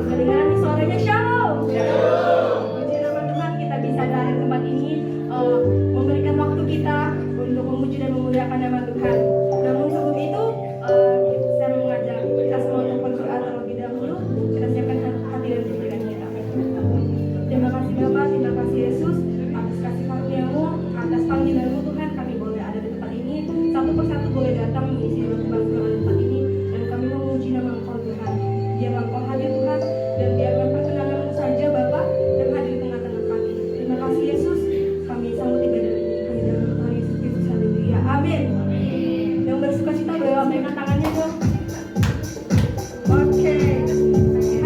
Kedengaran nih suaranya shalom. Puji nama Tuhan kita bisa ada di tempat ini memberikan waktu kita untuk memuji dan memuliakan nama Tuhan. Namun sebelum itu saya mengajak kita semua untuk berdoa terlebih dahulu. Kita siapkan hati dan pikiran kita. Terima kasih Bapa, terima kasih Yesus atas kasih karunia-Mu, atas panggilan-Mu Tuhan, kami boleh ada di tempat ini. Satu persatu boleh datang mengisi firman-Mu di tempat ini dan kami memuji nama Engkau Tuhan. Biarlah Engkau hadir Tuhan dan biarlah perkenanan-Mu saja Bapa yang hadir di tengah-tengah kami. Terima kasih Yesus, kami sambut ibadah ini hanya dalam Tuhan Yesus Kristus. Haleluya. Amin. Yang bersuka cita boleh lambaikan tangannya dong. Oke.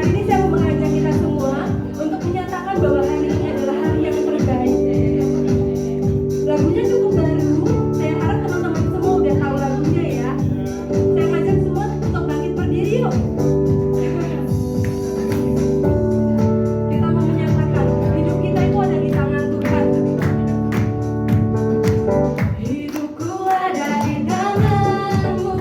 Hari ini saya mau mengajak kita semua untuk menyatakan bahwa hari ini adalah hari yang terbaik. Lagunya cukup baru. Saya harap teman-teman semua udah tahu lagunya ya. Saya ngajak semua untuk bangkit berdiri yuk. Kita mau menyatakan hidup kita itu ada di tangan Tuhan. Hidupku ada di tangan-Mu.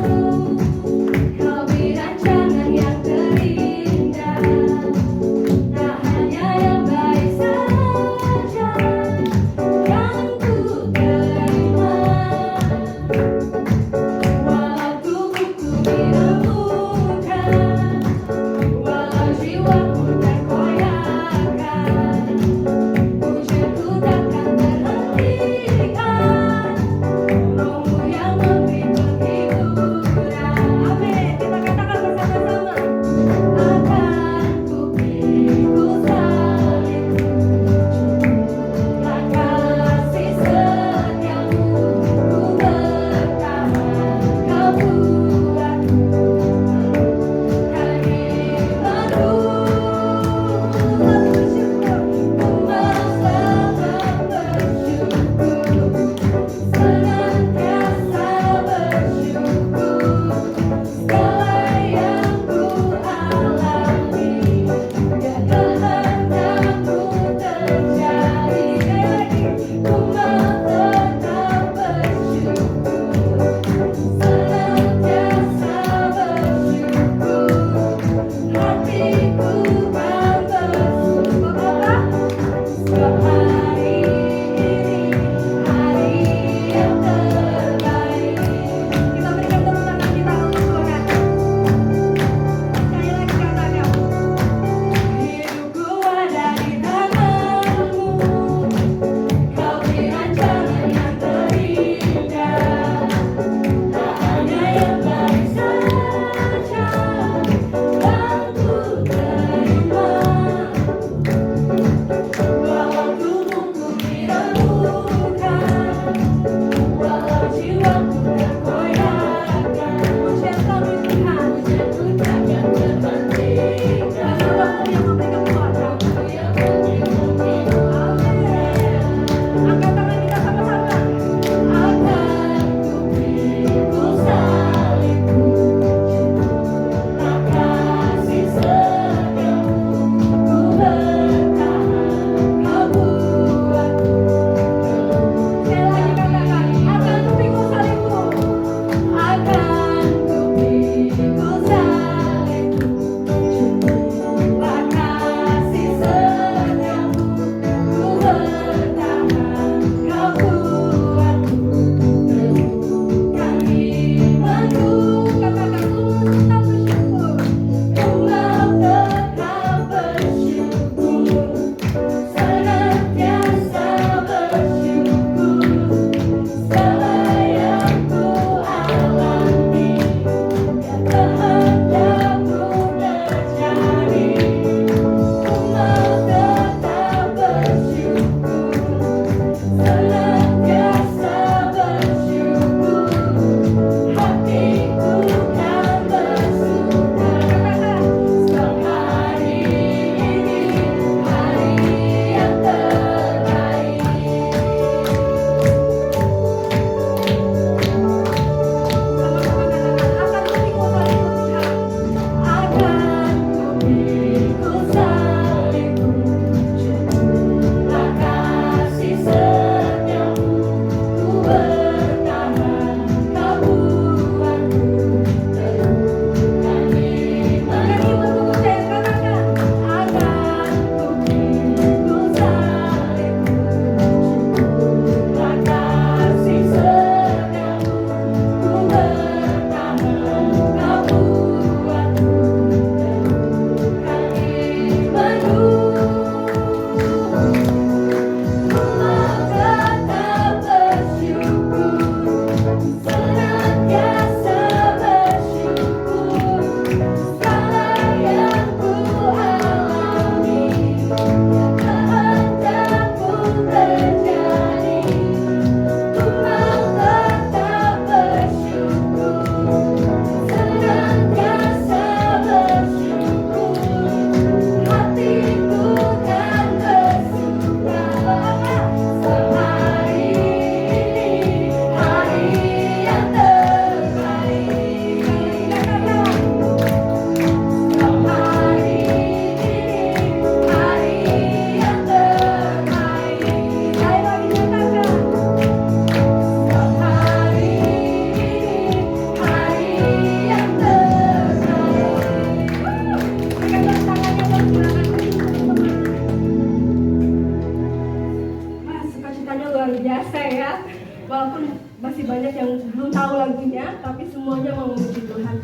tapi semuanya mau memuji Tuhan.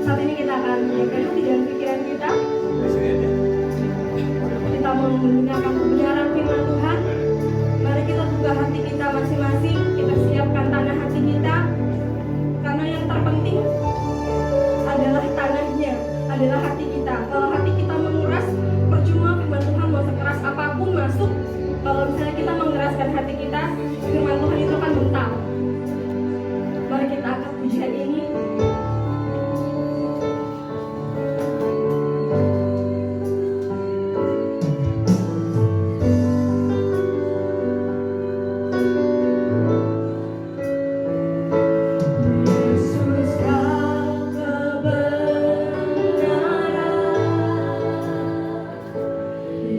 Saat ini kita akan menyiapkan hati dan pikiran kita. Kita mau mendengarkan kebenaran firman Tuhan. Mari kita buka hati kita masing-masing. Kita siapkan tanah hati kita. Karena yang terpenting adalah tanahnya, adalah hati kita. Kalau hati kita mengeras, percuma firman Tuhan mau sekeras apapun masuk. Kalau misalnya kita mengeraskan hati kita, firman Tuhan itu akan mental. Mari kita angkat pujian ini.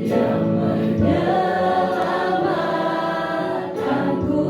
Yang menyelamatkanku.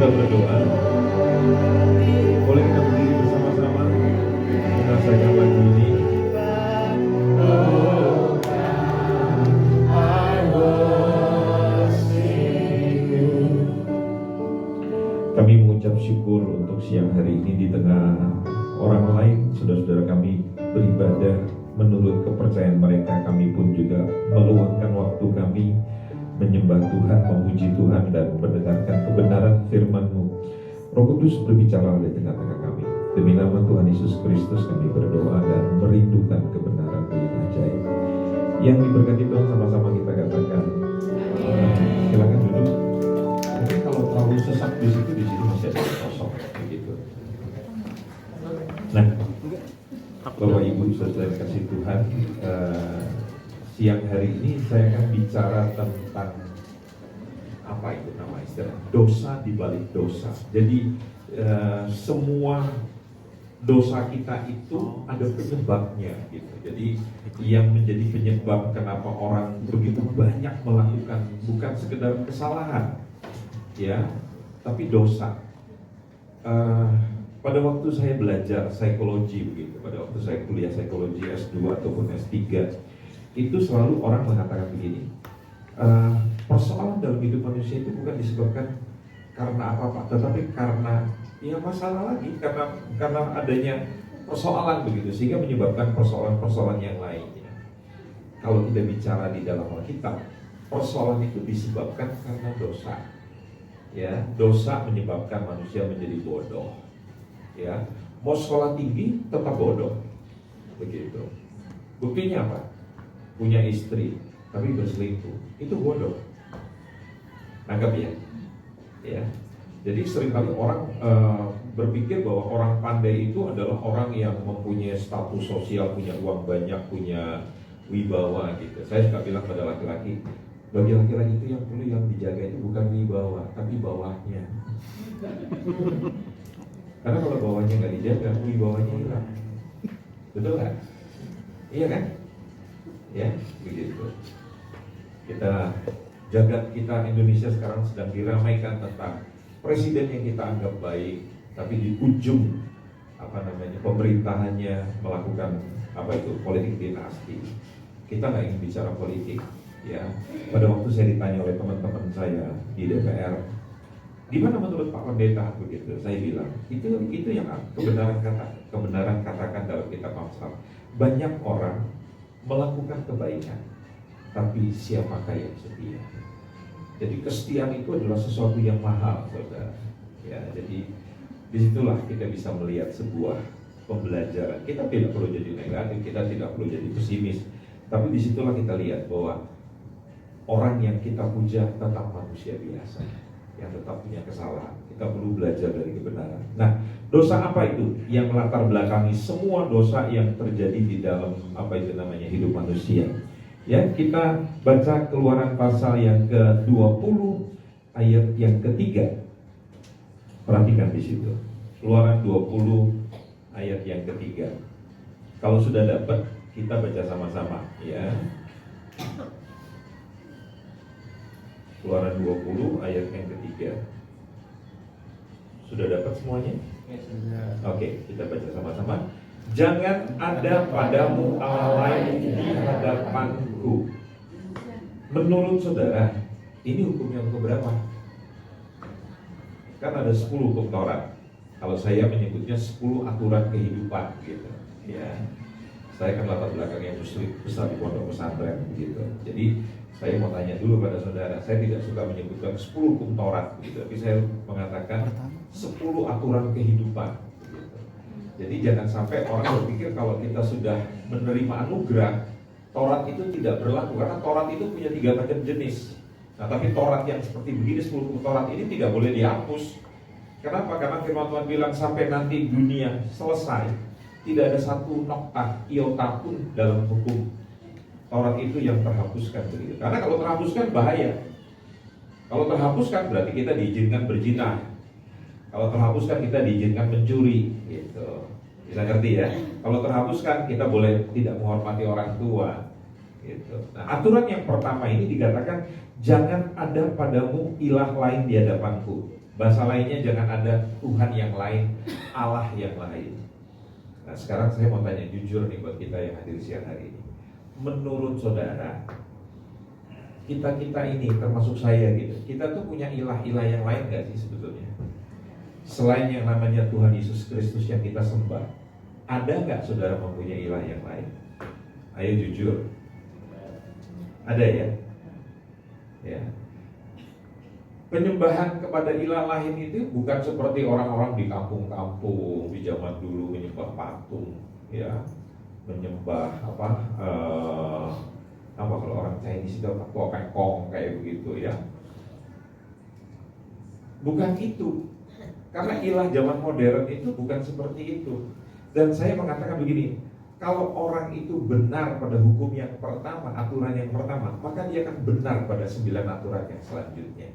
kita berdoa. Boleh kita berdiri bersama-sama menyelesaikan lagu ini. Kami mengucap syukur untuk siang hari ini di tengah orang lain, saudara-saudara kami beribadah menurut kepercayaan mereka. Kami pun juga meluangkan waktu kami menyembah Tuhan, memuji Tuhan, dan mendengarkan kebenaran firman-Mu. Roh Kudus berbicara di tengah-tengah kami. Demi nama Tuhan Yesus Kristus kami berdoa dan merindukan kebenaran-Mu yang ajaib. Yang diberkati Tuhan, sama-sama kita katakan silakan duduk. Mungkin kalau terlalu sesak di situ masih ada kosong begitu. Nah, Bapak Ibu saudara kasih Tuhan, siang hari ini saya akan bicara tentang apa itu nama istilah dosa di balik dosa. Jadi semua dosa kita itu ada penyebabnya gitu. Jadi yang menjadi penyebab kenapa orang begitu banyak melakukan bukan sekedar kesalahan, ya, tapi dosa. Pada waktu saya belajar psikologi begitu, pada waktu saya kuliah psikologi S2 ataupun S3, itu selalu orang mengatakan begini, persoalan dalam hidup manusia itu bukan disebabkan karena apa-apa, tetapi karena ya masalah lagi, karena adanya persoalan begitu, sehingga menyebabkan persoalan-persoalan yang lainnya. Kalau kita bicara di dalam Alkitab, persoalan itu disebabkan karena dosa. Ya, dosa menyebabkan manusia menjadi bodoh. Ya, mau sekolah tinggi tetap bodoh, begitu. Buktinya apa? Punya istri tapi berselingkuh, itu bodoh. Anggap ya, ya. Jadi seringkali orang berpikir bahwa orang pandai itu adalah orang yang mempunyai status sosial, punya uang banyak, punya wibawa gitu. Saya suka bilang pada laki-laki, bagi laki-laki itu yang perlu yang dijaga itu bukan wibawa, tapi bawahnya. Karena kalau bawahnya nggak dijaga, wibawanya hilang. Betul kan? Iya kan? Ya, begitu. Jagat kita Indonesia sekarang sedang diramaikan tentang presiden yang kita anggap baik, tapi di ujung pemerintahannya melakukan politik dinasti. Kita nggak ingin bicara politik, ya. Pada waktu saya ditanya oleh teman-teman saya di DPR, di mana menurut Pak Pendeta begitu, saya bilang itu yang kebenaran katakan dalam kitab Amsal. Banyak orang melakukan kebaikan, tapi siapakah yang setia? Jadi kesetiaan itu adalah sesuatu yang mahal, saudara. Ya, jadi disitulah kita bisa melihat sebuah pembelajaran. Kita tidak perlu jadi negatif, kita tidak perlu jadi pesimis, tapi disitulah kita lihat bahwa orang yang kita puja tetap manusia biasa, yang tetap punya kesalahan. Kita perlu belajar dari kebenaran. Nah, dosa apa itu yang melatar belakangi semua dosa yang terjadi di dalam hidup manusia? Ya, kita baca Keluaran pasal yang ke-20 ayat yang ketiga. Perhatikan di situ. Keluaran 20 ayat yang ketiga. Kalau sudah dapat, kita baca sama-sama, ya. Keluaran 20 ayat yang ketiga. Sudah dapat semuanya? Oke, kita baca sama-sama. Jangan ada padamu Allah lain di hadapanku. Menurut saudara, ini hukum yang keberapa? Kan ada 10 hukum Taurat. Kalau saya menyebutnya 10 aturan kehidupan gitu. Ya. Saya kan latar belakangnya muslim, besar di pondok pesantren begitu. Jadi saya mau tanya dulu pada saudara, saya tidak suka menyebutkan 10 hukum Taurat gitu, tapi saya mengatakan 10 aturan kehidupan gitu. Jadi jangan sampai orang berpikir kalau kita sudah menerima anugerah, Taurat itu tidak berlaku, karena Taurat itu punya 3 macam jenis. Nah, tapi Taurat yang seperti begini, 10 hukum Taurat ini tidak boleh dihapus. Kenapa? Karena firman Tuhan bilang sampai nanti dunia selesai, tidak ada satu noktah iota pun dalam hukum Taurat itu yang terhapuskan begitu. Karena kalau terhapuskan bahaya. Kalau terhapuskan berarti kita diizinkan berzina. Kalau terhapuskan kita diizinkan mencuri gitu. Bisa ngerti ya? Kalau terhapuskan kita boleh tidak menghormati orang tua gitu. Nah, aturan yang pertama ini dikatakan jangan ada padamu ilah lain di hadapanku. Bahasa lainnya, jangan ada Tuhan yang lain, Allah yang lain. Nah sekarang saya mau tanya jujur nih buat kita yang hadir siang hari ini. Menurut saudara, kita ini termasuk saya gitu, kita tuh punya ilah-ilah yang lain gak sih sebetulnya? Selain yang namanya Tuhan Yesus Kristus yang kita sembah, ada gak saudara mempunyai ilah yang lain? Ayo jujur. Ada ya? Ya. Penyembahan kepada ilah lain itu bukan seperti orang-orang di kampung-kampung di zaman dulu menyembah patung, ya, menyembah apa kalau orang Chinese itu pekong kayak begitu ya. Bukan itu. Karena ilah zaman modern itu bukan seperti itu. Dan saya mengatakan begini, kalau orang itu benar pada hukum yang pertama, aturan yang pertama, maka dia akan benar pada 9 aturan yang selanjutnya.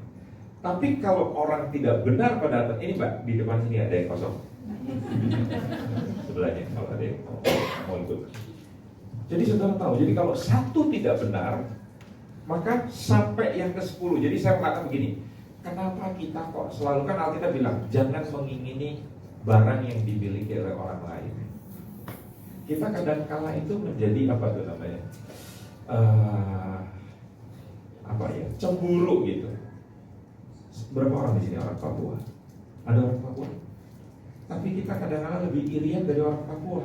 Tapi kalau orang tidak benar pada aturan, ini Mbak, di depan sini ada yang kosong. Sebelahnya, kalau ada yang mau ikut. Jadi saudara tahu, jadi kalau satu tidak benar, maka sampai yang ke-10. Jadi saya mengatakan begini, kenapa kita kok selalu, kan Alkitab bilang, jangan mengingini barang yang dimiliki oleh orang lain. Kita kadang-kala itu menjadi apa tuh namanya, cemburu gitu. Berapa orang di sini orang Papua? Ada orang Papua? Tapi kita kadang-kala lebih irian dari orang Papua.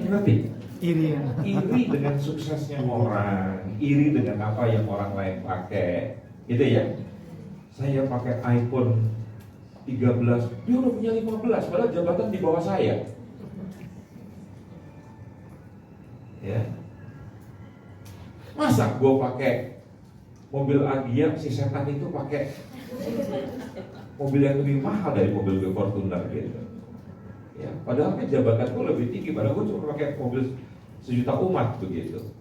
Ngerti? Iri dengan suksesnya orang, iri dengan apa yang orang lain pakai, gitu ya. Saya pakai iPhone 13, dia udah punya 15, padahal jabatan di bawah saya. Ya. Masa gue pakai mobil Agia, si setan itu pakai mobil yang lebih mahal dari mobil gue, Fortuner gitu. Ya, padahal kan jabatanku lebih tinggi, padahal gue cuma pakai mobil 1 juta umat begitu.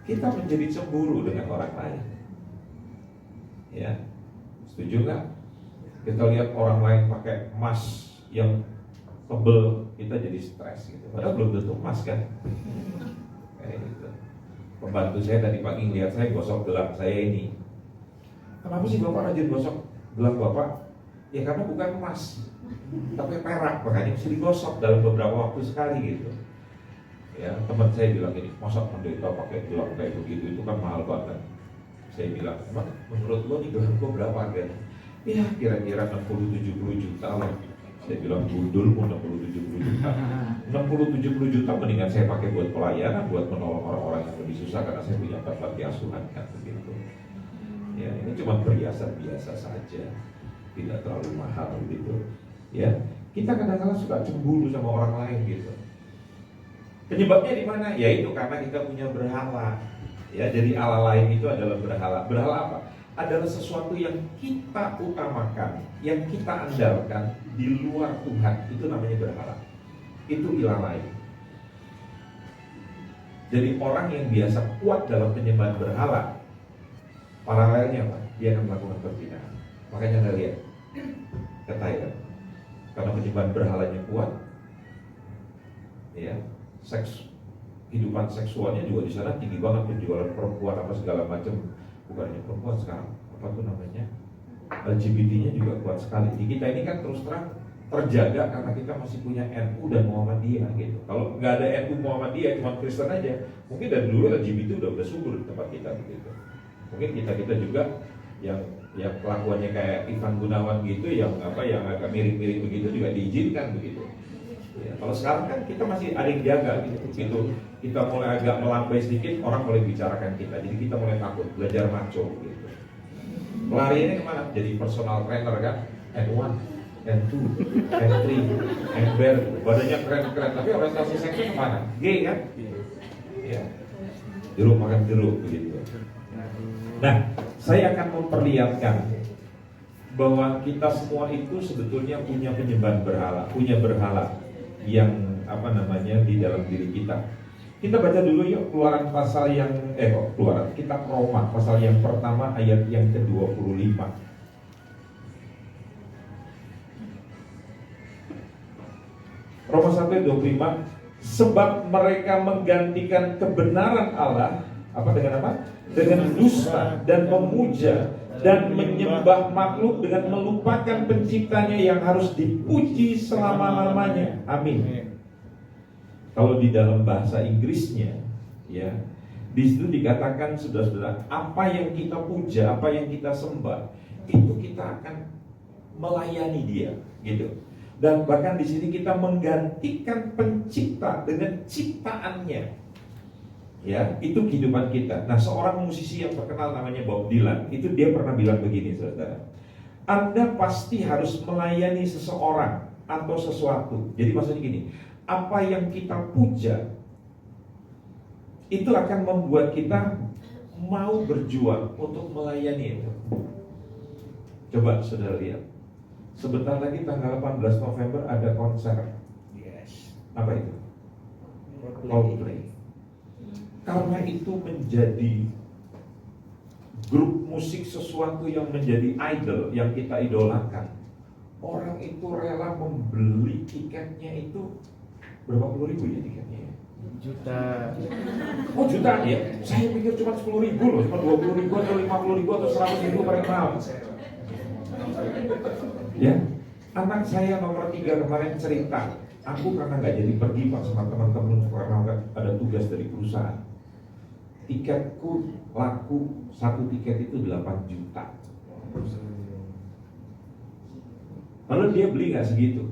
Kita menjadi cemburu dengan orang lain. Ya, setuju nggak? Kita lihat orang lain pakai emas yang tebel, kita jadi stres gitu. Padahal belum tentu emas kan? Kayak gitu. Pembantu saya tadi pagi lihat saya gosok gelang saya ini. Kenapa sih Bapak rajin gosok gelang Bapak? Ya karena bukan emas, tapi perak, makanya bisa digosok dalam beberapa waktu sekali gitu. Ya, teman saya bilang ini, masa pendeta pakai gelang kayak begitu, itu kan mahal banget. Saya bilang, menurut lo nih gelang gue berapa harganya? Ya kira-kira 60-70 juta lah. Saya bilang gundul pun 60-70 juta. 60-70 juta mendingan saya pakai buat pelayanan, buat menolong orang-orang yang lebih susah, karena saya punya tempat asuhan kan begitu. Ya, ini cuma perhiasan biasa saja, tidak terlalu mahal gitu. Ya, kita kadang-kadang suka cemburu sama orang lain gitu. Penyebabnya di mana? Ya itu karena kita punya berhala. Ya, jadi Allah lain itu adalah berhala. Berhala apa? Adalah sesuatu yang kita utamakan, yang kita andalkan di luar Tuhan. Itu namanya berhala. Itu ilah lain. Jadi orang yang biasa kuat dalam penyembahan berhala, paralelnya apa? Dia akan melakukan perzinahan. Makanya Anda lihat ke Thailand, karena penyembahan berhalanya kuat, ya, kehidupan seksualnya juga di sana tinggi banget, penjualan perempuan apa segala macam. Bukannya perempuan sekarang, apa tuh namanya, LGBT-nya juga kuat sekali. Di kita ini kan terus terang terjaga karena kita masih punya NU dan Muhammadiyah gitu. Kalau nggak ada NU Muhammadiyah, cuma Kristen aja, mungkin dari dulu LGBT udah subur di tempat kita begitu. Mungkin kita juga yang kelakuannya kayak Ivan Gunawan gitu, yang agak mirip-mirip begitu juga diizinkan begitu. Ya, kalau sekarang kan kita masih ada yang jaga gitu. Begitu kita mulai agak melambai sedikit, orang mulai bicarakan kita. Jadi kita mulai takut, belajar maco gitu. Pelariannya kemana? Jadi personal trainer kan, N1, N2, N3, N-bear, badannya keren-keren, tapi orientasi seksnya kemana? Gay kan? Ya, jeruk makan jeruk begitu. Nah, saya akan memperlihatkan bahwa kita semua itu sebetulnya punya penyembahan berhala, punya berhala yang di dalam diri kita. Kita baca dulu yuk Keluaran pasal yang Keluaran, kitab Roma pasal yang pertama ayat yang ke-25. Roma 1:25, sebab mereka menggantikan kebenaran Allah dengan apa? Dengan dusta dan memuja dan menyembah makhluk dengan melupakan penciptanya yang harus dipuji selama-lamanya. Amin. Kalau di dalam bahasa Inggrisnya, ya, di situ dikatakan, saudara-saudara, apa yang kita puja, apa yang kita sembah, itu kita akan melayani Dia, gitu. Dan bahkan di sini kita menggantikan pencipta dengan ciptaannya. Ya, itu kehidupan kita. Nah, seorang musisi yang terkenal namanya Bob Dylan, itu dia pernah bilang begini, saudara. Anda pasti harus melayani seseorang atau sesuatu. Jadi maksudnya gini, apa yang kita puja itu akan membuat kita mau berjuang untuk melayani itu. Coba saudara lihat, sebentar lagi tanggal 18 November ada konser. Apa itu? Coldplay. Karena itu menjadi grup musik, sesuatu yang menjadi idol, yang kita idolakan. Orang itu rela membeli tiketnya itu berapa puluh ribu ya tiketnya? Juta. Oh, juta ya? Saya pikir cuma 10 ribu loh, cuma 20 ribu atau 50 ribu atau 100 ribu mereka mau. Ya, anak saya nomor 3 kemarin cerita, aku karena nggak jadi pergi Pak sama teman-teman karena nggak ada tugas dari perusahaan. Tiketku laku, satu tiket itu 8 juta. Lalu dia beli nggak segitu.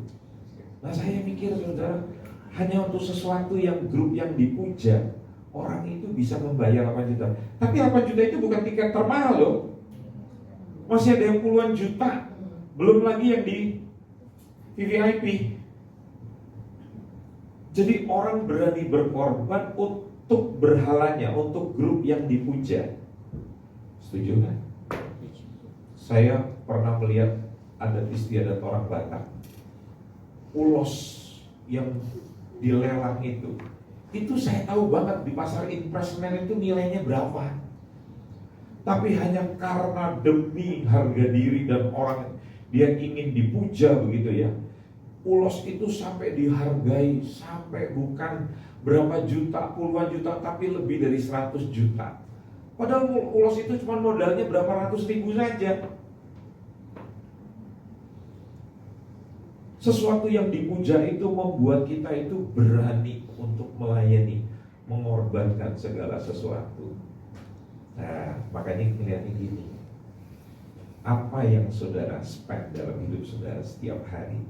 Nah, saya mikir, saudara, hanya untuk sesuatu yang grup yang dipuja, orang itu bisa membayar 8 juta. Tapi 8 juta itu bukan tiket termahal loh. Masih ada yang puluhan juta. Belum lagi yang di VVIP. Jadi orang berani berkorban untuk berhalanya, untuk grup yang dipuja. Setuju kan? Saya pernah melihat adat istiadat orang Batak. Ulos yang dilelang itu saya tahu banget di pasar Impres itu nilainya berapa. Tapi hanya karena demi harga diri dan orang dia ingin dipuja begitu ya, ulos itu sampai dihargai sampai bukan berapa juta, puluhan juta, tapi lebih dari 100 juta. Padahal ulos itu cuma modalnya berapa ratus ribu saja. Sesuatu yang dipuja itu membuat kita itu berani untuk melayani, mengorbankan segala sesuatu. Nah, makanya kelihatannya gini, apa yang saudara spend dalam hidup saudara setiap hari,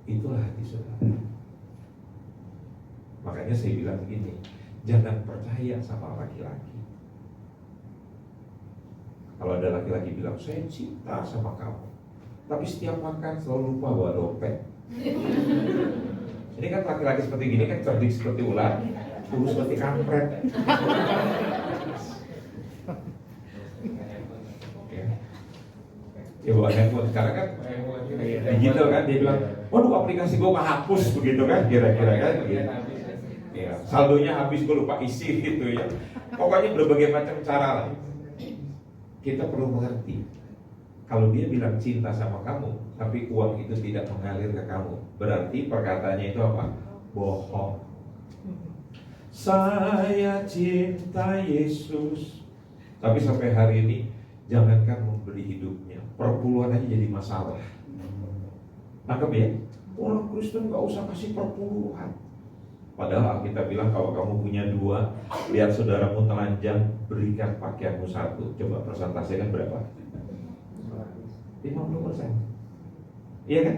itulah hati saudara. Makanya saya bilang begini, jangan percaya sama laki-laki. Kalau ada laki-laki bilang, saya cinta sama kamu, tapi setiap makan selalu lupa bawa dompet. Ini kan laki-laki seperti gini kan cerdik seperti ular, kurus seperti kampret. Ya bawa handphone, sekarang kan digital kan, dia bilang, waduh aplikasi gue kehapus begitu kan, kira-kira kan begitu. Ya, saldonya habis gue lupa isi gitu ya. Pokoknya berbagai macam cara lah. Kita perlu mengerti, kalau dia bilang cinta sama kamu, tapi uang itu tidak mengalir ke kamu, berarti perkataannya itu apa? Bohong. Saya cinta Yesus, tapi sampai hari ini jangankan memberi hidupnya, perpuluhan aja jadi masalah. Tangkap ya, orang Kristen gak usah kasih perpuluhan. Padahal kita bilang kalau kamu punya 2, lihat saudaramu telanjang, berikan pakaianmu 1. Coba persentasenya kan berapa? 50%. Iya kan?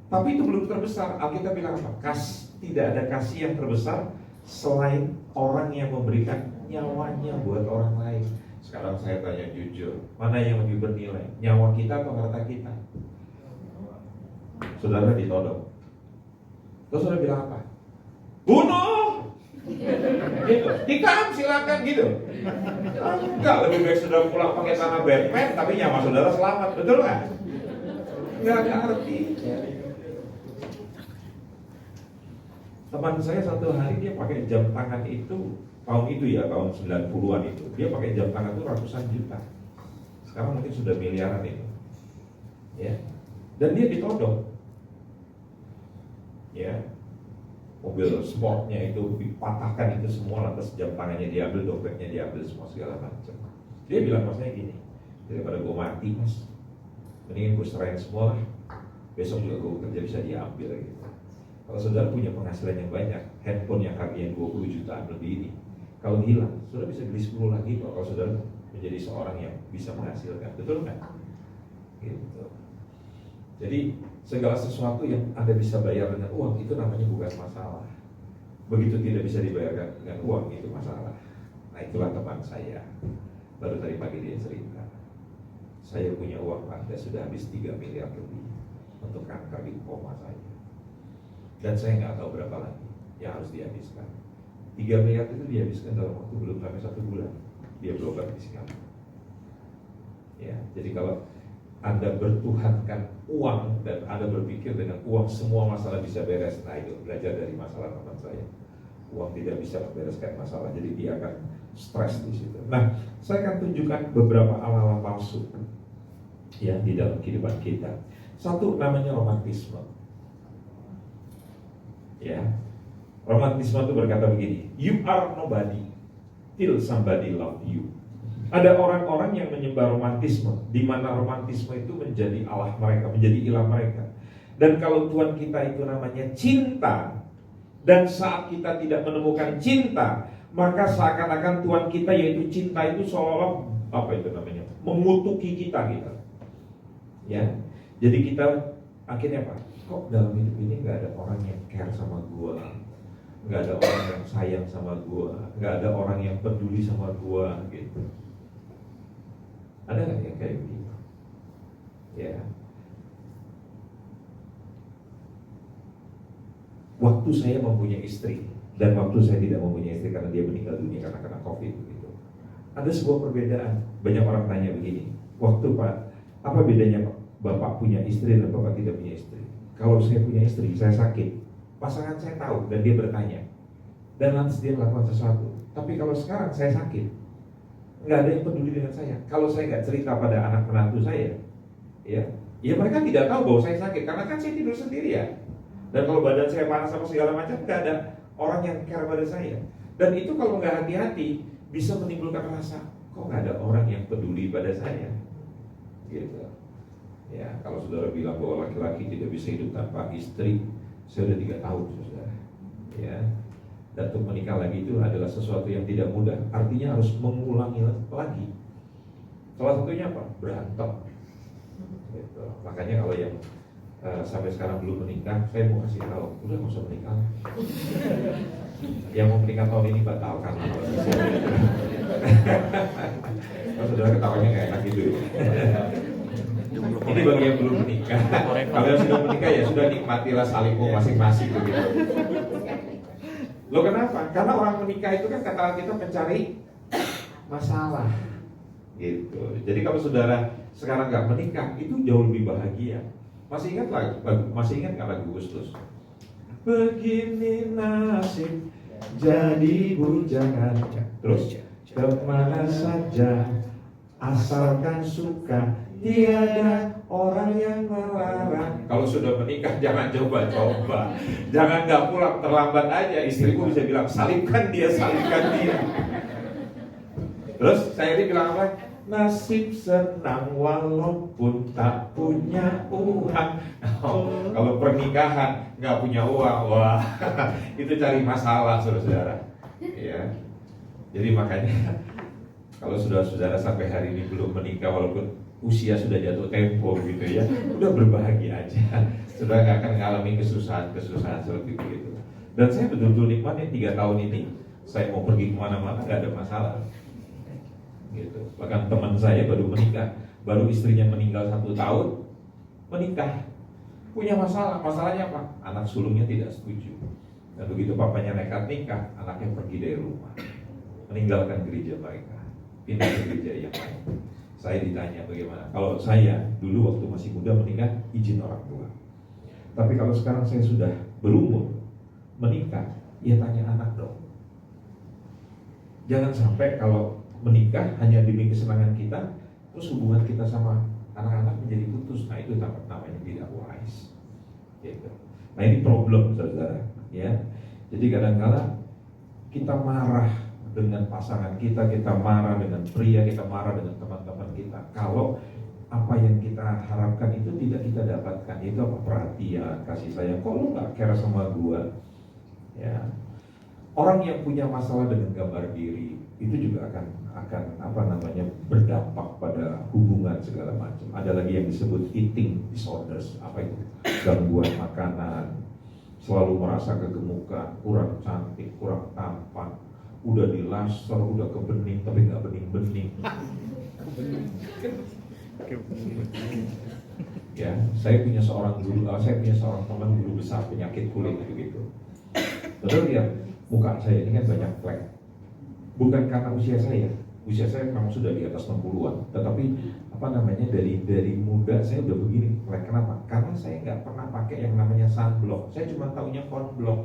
Tapi itu belum terbesar. Alkitab bilang apa? Tidak ada kasih yang terbesar selain orang yang memberikan nyawanya buat orang lain. Sekarang saya tanya jujur, mana yang lebih bernilai? Nyawa kita atau harta kita? Saudara ditodong. Terus saudara bilang apa? Bunuh! Gitu. Tikam silakan gitu. Enggak, lebih baik saudara pulang pakai tanah Batman, tapi nyawa saudara selamat, betul nggak? Nggak ada arti. Teman saya satu hari dia pakai jam tangan itu, tahun itu ya, tahun 90-an itu, dia pakai jam tangan itu ratusan juta. Sekarang mungkin sudah miliaran itu. Ya. Dan dia ditodong. Ya. Mobil sportnya itu dipatahkan itu semua, lantas jam tangannya diambil, dompetnya diambil, semua segala macam. Dia bilang sama saya gini, Daripada gue mati mas, mendingan gue serahin semua lah. Besok juga gue kerja bisa diambil gitu. Kalau saudara punya penghasilan yang banyak, handphone yang harganya 20 jutaan lebih ini, kalau hilang, saudara bisa beli 10 lagi kok. Kalau saudara menjadi seorang yang bisa menghasilkan, betul kan? Gitu. Jadi segala sesuatu yang Anda bisa bayar dengan uang itu namanya bukan masalah. Begitu tidak bisa dibayarkan dengan uang itu masalah. Nah itulah teman saya. Baru tadi pagi dia cerita, saya punya uang Anda sudah habis 3 miliar lebih untuk kanker di koma saya. Dan saya nggak tahu berapa lagi yang harus dihabiskan. 3 miliar itu dihabiskan dalam waktu belum sampai 1 bulan. Dia berobat di sini. Ya, jadi kalau Anda bertuhankan uang dan Anda berpikir dengan uang semua masalah bisa beres, nah itu belajar dari masalah teman saya. Uang tidak bisa membereskan masalah, jadi dia akan stres di situ. Nah, saya akan tunjukkan beberapa ala-ala palsu ya di dalam kehidupan kita. Satu namanya romantisme. Ya, romantisme itu berkata begini, you are nobody till somebody love you. Ada orang-orang yang menyembah romantisme, di mana romantisme itu menjadi Allah mereka, menjadi ilah mereka. Dan kalau Tuhan kita itu namanya cinta, dan saat kita tidak menemukan cinta, maka seakan-akan Tuhan kita yaitu cinta itu seolah-olah apa itu namanya, mengutuki kita gitu. Ya, jadi kita akhirnya apa? Kok dalam hidup ini nggak ada orang yang care sama gua, nggak ada orang yang sayang sama gua, nggak ada orang yang peduli sama gua gitu. Ada nggak yang kayak begitu? Ya. Waktu saya mempunyai istri dan waktu saya tidak mempunyai istri karena dia meninggal dunia karena kena COVID gitu. Ada sebuah perbedaan. Banyak orang tanya begini, waktu Pak, apa bedanya Pak? Bapak punya istri dan Bapak tidak punya istri? Kalau saya punya istri, saya sakit, pasangan saya tahu dan dia bertanya, dan lantas dia melakukan sesuatu. Tapi kalau sekarang saya sakit, nggak ada yang peduli dengan saya. Kalau saya nggak cerita pada anak menantu saya, ya mereka tidak tahu bahwa saya sakit karena kan saya tidur sendiri ya. Dan kalau badan saya panas sama segala macam, nggak ada orang yang care pada saya. Dan itu kalau nggak hati-hati bisa menimbulkan rasa, kok nggak ada orang yang peduli pada saya, gitu. Ya, kalau saudara bilang bahwa laki-laki tidak bisa hidup tanpa istri, saya sudah 3 tahun, saudara. Ya, dan untuk menikah lagi itu adalah sesuatu yang tidak mudah. Artinya harus mengulangi lagi. Salah satunya apa? Berantem. Gitu. Makanya kalau yang sampai sekarang belum menikah, saya mau kasih tahu, udah nggak usah menikah. Yang mau menikah tahun ini batalkan. Kalau saudara ketawanya nggak enak gitu. Ini bagi yang belum menikah. Kalau yang sudah menikah ya sudah, nikmatilah salibmu masing-masing begitu. Loh kenapa? Karena orang menikah itu kan kata kita mencari masalah, gitu. Jadi kalau saudara sekarang nggak menikah, itu jauh lebih bahagia. Masih ingat nggak lagu Gustus? Begini nasib jadi bujangan, terus kemana saja asalkan suka, tiada orang yang melarang. Kalau sudah menikah jangan coba-coba, jangan nggak pulang terlambat aja. Istriku bisa bilang salibkan dia, salibkan dia. Terus saya ini bilang apa? Nasib senang walaupun tak punya uang. Kalau pernikahan nggak punya uang, wah itu cari masalah saudara-saudara. Ya, jadi makanya kalau saudara-saudara sampai hari ini belum menikah walaupun usia sudah jatuh tempo gitu ya, udah berbahagia aja. Saudara nggak akan mengalami kesusahan seperti itu. Dan saya betul-betul nikmatin 3 tahun ini. Saya mau pergi kemana-mana nggak ada masalah. Gitu. Bahkan teman saya baru menikah, baru istrinya meninggal 1 tahun, menikah, punya masalah. Masalahnya apa? Anak sulungnya tidak setuju. Dan begitu papanya nekat nikah, anaknya pergi dari rumah, meninggalkan gereja mereka, pindah ke gereja yang lain. Saya ditanya bagaimana? Kalau saya dulu waktu masih muda menikah, izin orang tua. Tapi kalau sekarang saya sudah berumur menikah, ya tanya anak dong. Jangan sampai kalau menikah hanya demi kesenangan kita, terus hubungan kita sama anak-anak menjadi putus. Nah itu namanya tidak wise. Gitu. Nah ini problem saudara, ya. Jadi kadang-kadang kita marah dengan pasangan kita marah dengan pria, kita marah dengan teman-teman kita. Kalau apa yang kita harapkan itu tidak kita dapatkan, itu apa? Perhatian, kasih sayang. Kok lu gak care sama gua? Ya. Orang yang punya masalah dengan gambar diri itu juga akan apa namanya berdampak pada hubungan segala macam. Ada lagi yang disebut eating disorders, apa itu? Gangguan makanan, selalu merasa kegemukan, kurang cantik, kurang tampan, udah di laser, udah kebening tapi nggak bening-bening. Ya, saya punya seorang teman guru besar penyakit kulit gitu. Betul ya, muka saya ini kan banyak flek. Bukan karena usia saya memang sudah di atas 60-an, tetapi apa namanya dari muda saya udah begini. Kenapa? Karena saya nggak pernah pakai yang namanya sunblock. Saya cuma taunya sunblock.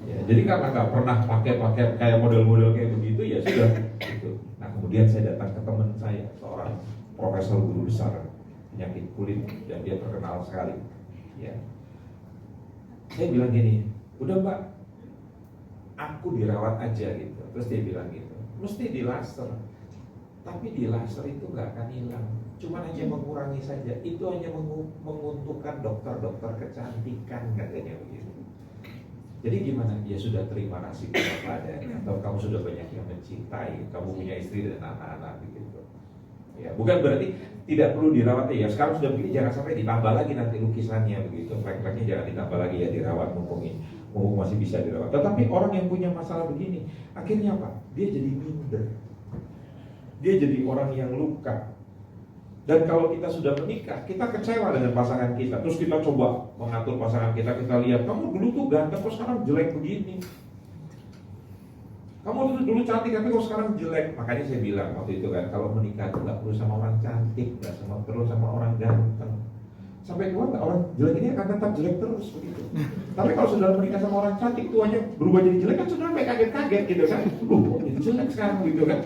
Ya, jadi karena nggak pernah pakai kayak model-model kayak begitu, ya sudah. Gitu. Nah kemudian saya datang ke teman saya, seorang profesor guru besar penyakit kulit, dan dia terkenal sekali. Ya. Saya bilang gini, udah Mbak, aku dirawat aja gitu. Terus dia bilang gitu, mesti di laser. Tapi di laser itu nggak akan hilang, cuma hanya mengurangi saja. Itu hanya menguntungkan dokter-dokter kecantikan, katanya begitu. Jadi gimana? Ya sudah, terima nasib padanya. Atau kamu sudah banyak yang mencintai, kamu punya istri dan anak-anak begitu. Ya, bukan berarti tidak perlu dirawat ya. Sekarang sudah begini, jangan sampai ditambah lagi nanti lukisannya begitu. Flek-fleknya jangan ditambah lagi ya, dirawat mumpung masih bisa dirawat. Tetapi orang yang punya masalah begini, akhirnya apa? Dia jadi minder. Dia jadi orang yang luka. Dan kalau kita sudah menikah, kita kecewa dengan pasangan kita. Terus kita coba mengatur pasangan kita lihat, kamu dulu tuh ganteng, kok sekarang jelek begini. Kamu dulu cantik, tapi kok sekarang jelek. Makanya saya bilang waktu itu kan, kalau menikah itu gak perlu sama orang cantik, gak perlu sama orang ganteng. Sampai tua gak, orang jelek ini akan tetap jelek terus begitu. Tapi kalau sudah menikah sama orang cantik, tuanya berubah jadi jelek, kan sudah sampai kaget-kaget gitu kan. Jadi jelek sekarang gitu kan.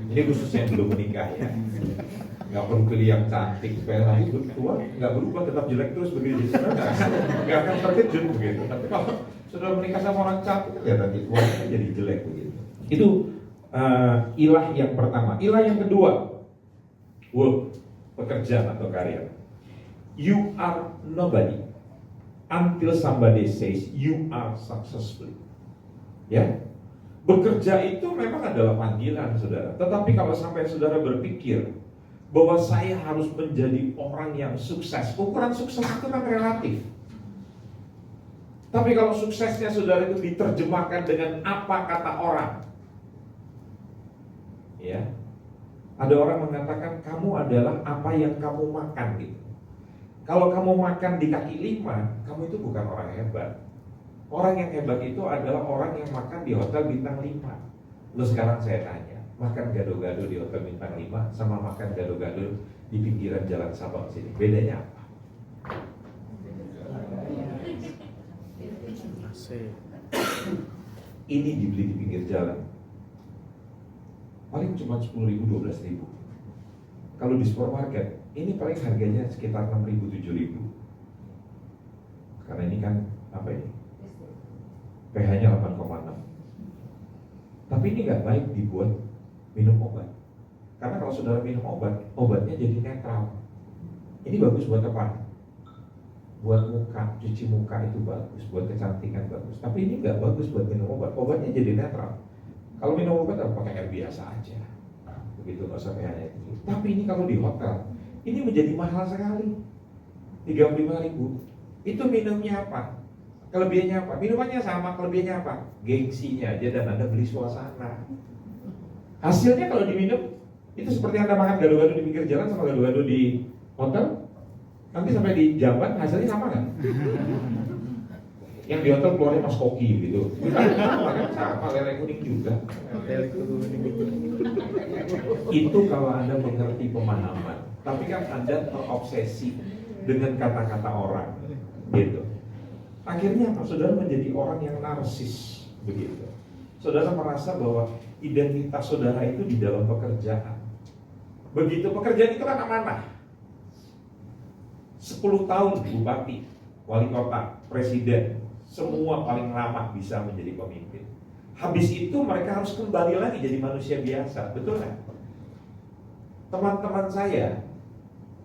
Ini khususnya yang belum menikah ya. Gak perlu pilih yang cantik supaya nanti tua gak berubah, tetap jelek terus begitu. Gak akan terkejut begitu. Tapi kalau sudah menikah sama orang cantik, ya nanti tuanya jadi jelek begitu. Itu ilah yang pertama. Ilah yang kedua, work, pekerjaan atau karir. You are nobody until somebody says you are successful. Ya, bekerja itu memang adalah panggilan saudara. Tetapi kalau sampai saudara berpikir bahwa saya harus menjadi orang yang sukses, ukuran sukses itu kan relatif. Tapi kalau suksesnya saudara itu diterjemahkan dengan apa kata orang, ya, ada orang mengatakan kamu adalah apa yang kamu makan gitu. Kalau kamu makan di kaki lima, kamu itu bukan orang hebat. Orang yang hebat itu adalah orang yang makan di hotel bintang 5. Lalu sekarang saya tanya, makan gado-gado di hotel bintang 5 sama makan gado-gado di pinggiran jalan Sabang sini, bedanya apa? Ini dibeli di pinggir jalan paling cuma 10.000, 12.000. Kalau di supermarket ini paling harganya sekitar 6.000, 7.000. Karena ini kan apa ini? pH-nya 8,6. Tapi ini nggak baik dibuat minum obat. Karena kalau saudara minum obat, obatnya jadi netral. Ini bagus buat apa? Buat muka, cuci muka itu bagus, buat kecantikan bagus. Tapi ini nggak bagus buat minum obat. Obatnya jadi netral. Kalau minum obat pakai air biasa aja. Begitu, nggak usah pH-nya tinggi. Tapi ini kalau di hotel, ini menjadi mahal sekali. 35.000. Itu minumnya apa? Kelebihannya apa? Minumannya sama, kelebihannya apa? Gengsinya aja, dan Anda beli suasana. Hasilnya kalau diminum, itu seperti Anda makan gado-gado di pinggir jalan sama gado-gado di hotel. Nanti sampai di jamban, hasilnya sama kan? Yang di hotel keluarnya mas koki gitu. Sama, lele kuning juga. Itu kalau Anda mengerti pemahaman. Tapi kan Anda terobsesi dengan kata-kata orang gitu. Akhirnya apa? Saudara menjadi orang yang narsis begitu. Saudara merasa bahwa identitas saudara itu di dalam pekerjaan. Begitu pekerjaan itu kan amanah. 10 tahun bupati, wali kota, presiden, semua paling ramah bisa menjadi pemimpin. Habis itu mereka harus kembali lagi jadi manusia biasa, betul kan? Teman-teman saya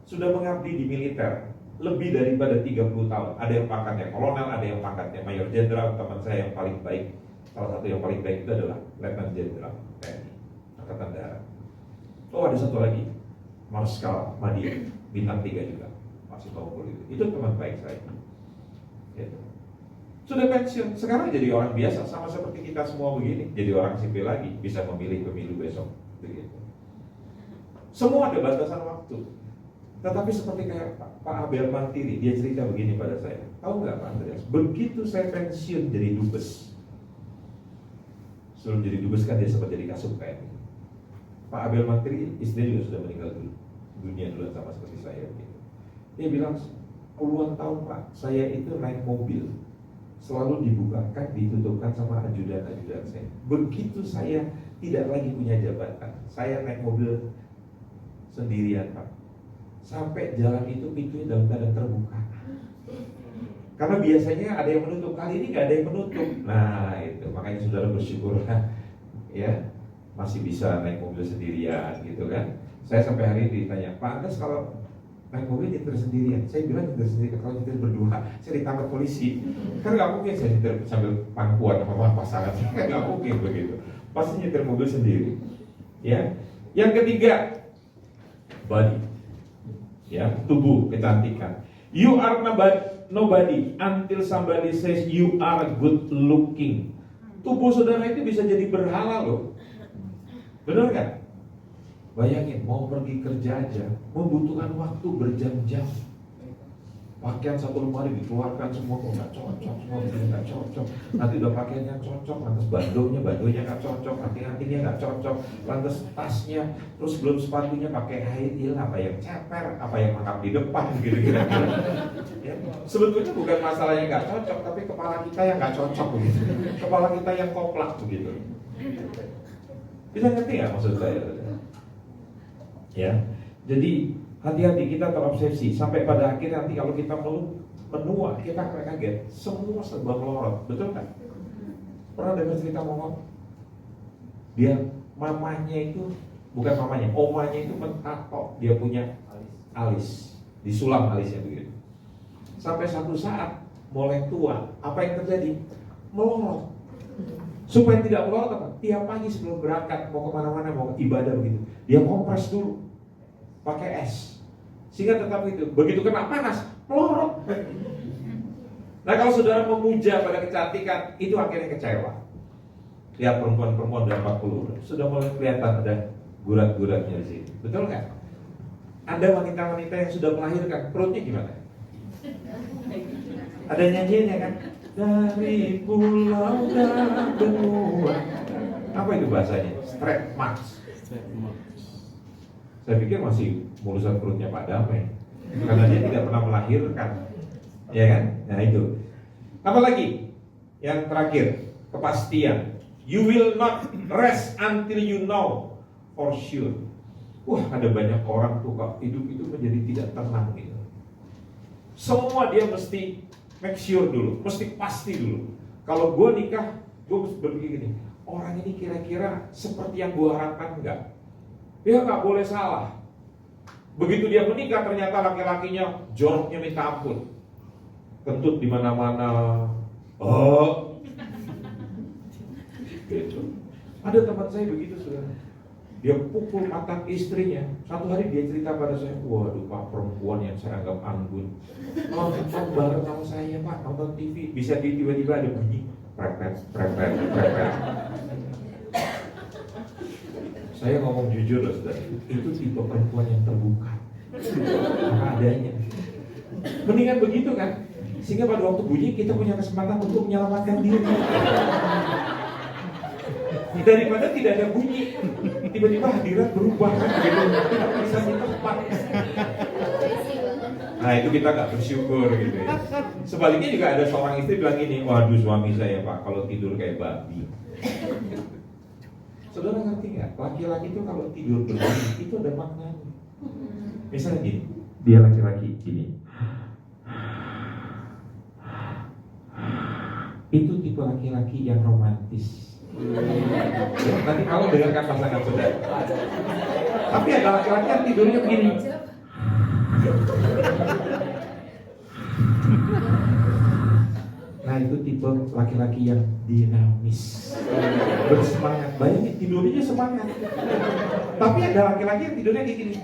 sudah mengabdi di militer lebih daripada 30 tahun. Ada yang pangkatnya kolonel, ada yang pangkatnya mayor jenderal. Teman saya yang paling baik, salah satu yang paling baik itu adalah letnan jenderal TNI Angkatan Darat. Oh, ada satu lagi, Marskal Madia, bintang 3 juga, masih Tongkol itu. Itu teman baik saya. Gitu. Sudah pensiun, sekarang jadi orang biasa, sama seperti kita semua begini. Jadi orang sipil lagi, bisa memilih pemilu besok. Begitu. Semua ada batasan waktu. Tetapi seperti kayak Pak Abel Mantiri, dia cerita begini pada saya. Tahu nggak Pak Andreas? Begitu saya pensiun jadi dubes, sebelum jadi dubes kan dia sempat jadi kasub TNI. Pak Abel Mantiri, istri juga sudah meninggal dunia duluan sama seperti saya. Gitu. Dia bilang, puluhan tahun Pak, saya itu naik mobil selalu dibukakan, ditutupkan sama ajudan-ajudan saya. Begitu saya tidak lagi punya jabatan, saya naik mobil sendirian Pak. Sampai jalan itu pintunya dalam keadaan terbuka. Karena biasanya ada yang menutup, kali ini nggak ada yang menutup. Nah itu, makanya saudara bersyukur ya, masih bisa naik mobil sendirian gitu kan. Saya sampai hari ini ditanya, Pak Andes kalau naik mobil nyetir sendirian? Saya bilang nyetir sendiri, kalau nyetir berdua, saya ditangkap polisi. Kan nggak mungkin saya nyetir sambil pangkuan sama pasangan, kan nggak mungkin begitu. Pasti nyetir mobil sendiri. Ya, yang ketiga, body. Ya, tubuh, kecantikan. You are nobody until somebody says you are good looking. Tubuh saudara itu bisa jadi berhala loh. Benar kan? Bayangin, mau pergi kerja aja membutuhkan waktu berjam-jam. Pakaian satu lemari dikeluarkan semua, kok nggak cocok, semua nggak cocok. Nanti udah pakaiannya cocok, lantas bandonya nggak cocok, anting-antingnya nggak cocok, lantas tasnya, terus belum sepatunya pakai high heel, apa yang ceper, apa yang mangap di depan, gitu kira-kira. Ya. Sebetulnya bukan masalahnya nggak cocok, tapi kepala kita yang nggak cocok begitu, kepala kita yang koplak begitu. Bisa ngerti nggak maksud saya? Ya, jadi hati-hati, kita terobsesi sampai pada akhirnya nanti kalau kita menua, kita akan kaget, semua serba melorot, betul kan? Pernah dengar cerita Mongol? Dia mamanya itu, bukan mamanya, omanya itu mentato, dia punya alis, disulam alisnya begitu. Sampai satu saat mulai tua, apa yang terjadi? Melorot. Supaya tidak melorot apa? Tiap pagi sebelum berangkat mau kemana-mana, mau ibadah begitu, dia kompres dulu pakai es, sehingga tetap itu. Begitu kena panas, melorot. Nah kalau saudara memuja pada kecantikan, itu akhirnya kecewa. Lihat perempuan-perempuan udah 40, sudah mulai kelihatan ada gurat-guratnya di sini, betul nggak? Ada wanita-wanita yang sudah melahirkan, perutnya gimana? Ada nyanyiannya kan? Dari pulau dan benua. Apa itu bahasanya? Stretch marks. Saya pikir masih urusan perutnya Pak Damai, karena dia tidak pernah melahirkan, ya kan? Nah itu. Apalagi yang terakhir, kepastian. You will not rest until you know for sure. Wah, ada banyak orang tuh kok hidup itu menjadi tidak tenang gitu. Semua dia mesti make sure dulu, mesti pasti dulu. Kalau gue nikah, gue berpikir gini, orang ini kira-kira seperti yang gue harapkan enggak? Dia nggak boleh salah. Begitu dia menikah, ternyata laki-lakinya joroknya minta ampun, kentut di mana-mana. Oh, gitu. Ada teman saya begitu sudah. Dia pukul mata istrinya. Satu hari dia cerita pada saya, waduh Pak, perempuan yang saya anggap anggun nonton bareng sama saya Pak, nonton TV, bisa tiba-tiba ada bunyi prepet. Saya ngomong jujur loh saudara, itu tipe perempuan yang terbuka, apa adanya. Mendingan begitu kan, sehingga pada waktu bunyi kita punya kesempatan untuk menyelamatkan diri. Daripada tidak ada bunyi, tiba-tiba hadirat berubah kan, gitu. Tidak bisa di tempat. Nah itu kita nggak bersyukur gitu ya. Sebaliknya juga ada seorang istri bilang gini, waduh suami saya Pak, kalau tidur kayak babi. Saudara ngerti nggak? Laki-laki itu kalau tidur berbaring itu ada maknanya. Misalnya gini, dia laki-laki gini, itu tipe laki-laki yang romantis. Ya, nanti kalau dengarkan pasangan saudara. Tapi ada laki-laki yang tidurnya begini. Nah itu tipe laki-laki yang dinamis, bersemangat. Bayangin tidurnya semangat. Tapi ada laki-laki yang tidurnya kayak gini.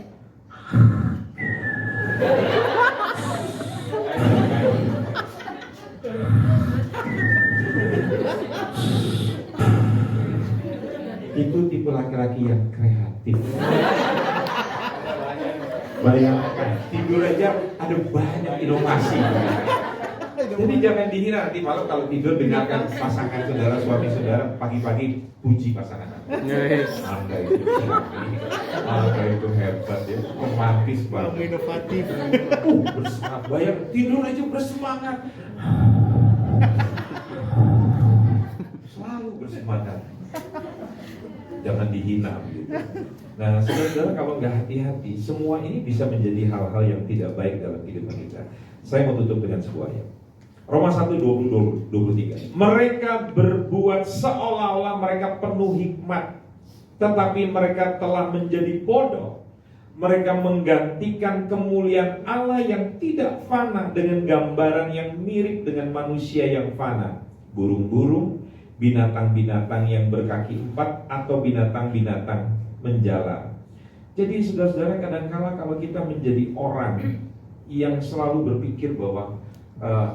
Itu tipe laki-laki yang kreatif. Bayangkan tidur aja ada banyak inovasi. Jadi jangan dihina nanti malam kalau tidur dengarkan pasangan saudara, suami saudara pagi-pagi puji pasangan. Anda itu hebat ya, romantis banget. Inovatif. Bersemangat, bayang tidur aja bersemangat. Selalu bersemangat. Jangan dihina begitu. Nah, saudara kalau nggak hati-hati, semua ini bisa menjadi hal-hal yang tidak baik dalam kehidupan kita. Saya mau tutup dengan sebuah ayat. Roma 1:20-23. Mereka berbuat seolah-olah mereka penuh hikmat, tetapi mereka telah menjadi bodoh. Mereka menggantikan kemuliaan Allah yang tidak fana dengan gambaran yang mirip dengan manusia yang fana. Burung-burung, binatang-binatang yang berkaki 4, atau binatang-binatang menjalar. Jadi saudara-saudara, kadang-kala kalau kita menjadi orang yang selalu berpikir bahwa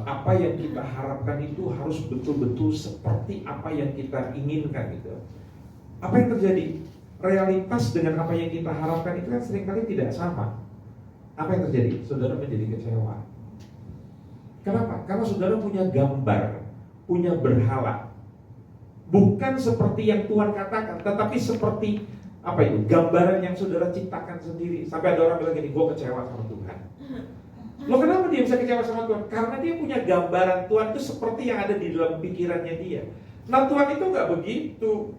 apa yang kita harapkan itu harus betul-betul seperti apa yang kita inginkan gitu. Apa yang terjadi? Realitas dengan apa yang kita harapkan itu kan seringkali tidak sama. Apa yang terjadi? Saudara menjadi kecewa. Kenapa? Karena saudara punya gambar, punya berhala. Bukan seperti yang Tuhan katakan, tetapi seperti apa itu? Gambaran yang saudara ciptakan sendiri. Sampai ada orang bilang gini, gue kecewa sama Tuhan. Loh kenapa dia bisa kecewa sama Tuhan? Karena dia punya gambaran Tuhan itu seperti yang ada di dalam pikirannya dia. Nah Tuhan itu nggak begitu.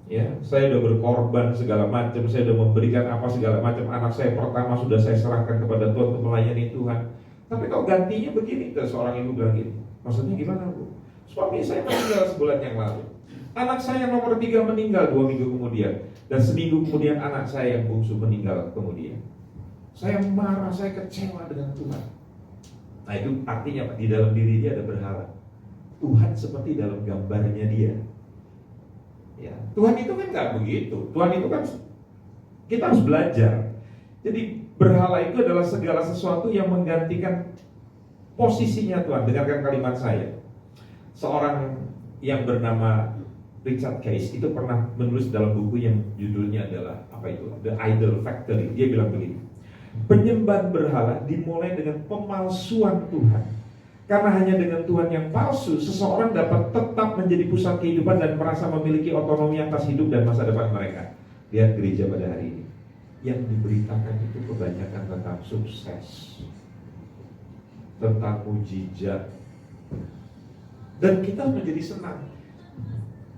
Ya, saya udah berkorban segala macam, saya udah memberikan apa segala macam. Anak saya pertama sudah saya serahkan kepada Tuhan untuk melayani Tuhan. Tapi kok gantinya begini? Terus seorang ibu bilang gini, maksudnya gimana Bu? Suami saya meninggal sebulan yang lalu. Anak saya yang nomor 3 meninggal 2 minggu kemudian. Dan seminggu kemudian anak saya yang bungsu meninggal kemudian. Saya marah, saya kecewa dengan Tuhan. Nah itu artinya apa? Di dalam diri dia ada berhala. Tuhan seperti dalam gambarnya dia. Ya, Tuhan itu kan nggak begitu. Tuhan itu kan kita harus belajar. Jadi berhala itu adalah segala sesuatu yang menggantikan posisinya Tuhan. Dengarkan kalimat saya. Seorang yang bernama Richard Case itu pernah menulis dalam buku yang judulnya adalah apa itu? The Idol Factory. Dia bilang begini. Penyembahan berhala dimulai dengan pemalsuan Tuhan. Karena hanya dengan Tuhan yang palsu, seseorang dapat tetap menjadi pusat kehidupan dan merasa memiliki otonomi atas hidup dan masa depan mereka. Lihat gereja pada hari ini. Yang diberitakan itu kebanyakan tentang sukses, tentang mujizat. Dan kita menjadi senang.